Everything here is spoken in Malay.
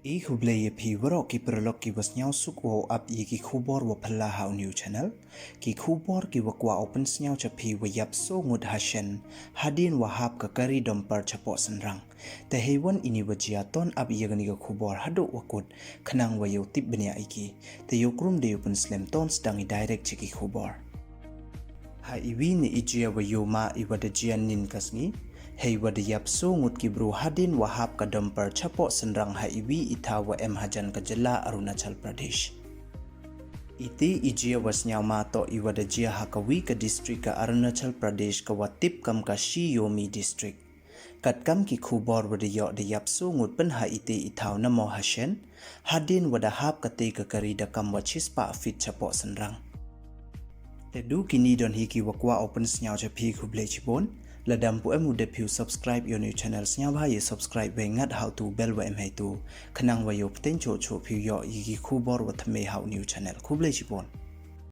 I hubleye pi waro ki perlok ki was nyau suk wo up ye ki khubor wo phalla hau new channel ki khubor ki wakwa open snyau cha pi wa yap so ngud ha shen hadien wa haap ka kari domper chapoh synrang te hewon ini wajia ton up ye gani ka khubor hado wakut khanang wa yo tip benya iki te yo krum de open slam ton stangi direct chi ki khubor ha iwi ni ijia wa yo ma i wada jian nin kasni hei wada yap so ngut ki bro hadin wa haap ka domper chapoh synrang ha iwi ita wa hajan ka jala Arunachal Pradesh iti ijia was nyau ma to i wada jia ha ka wi ka district ka Arunachal Pradesh ka watip kam ka shi yomi district kat kam ki khubor wada yo de yap so ngut pen ha iti itaw na mo ha shen hadin wada haap ka te ka kari da kam wa chispa fit chapoh synrang te du kini don hi ki wakwa open snyau cha pi khuble chibon ladam pu emu de piu subscribe your new channel snyau ba ye subscribe we ngat how to bell wa em hai tu khanang wa yo pten cho cho piu yo yi ki khubor wa thme how new channel khuble chibon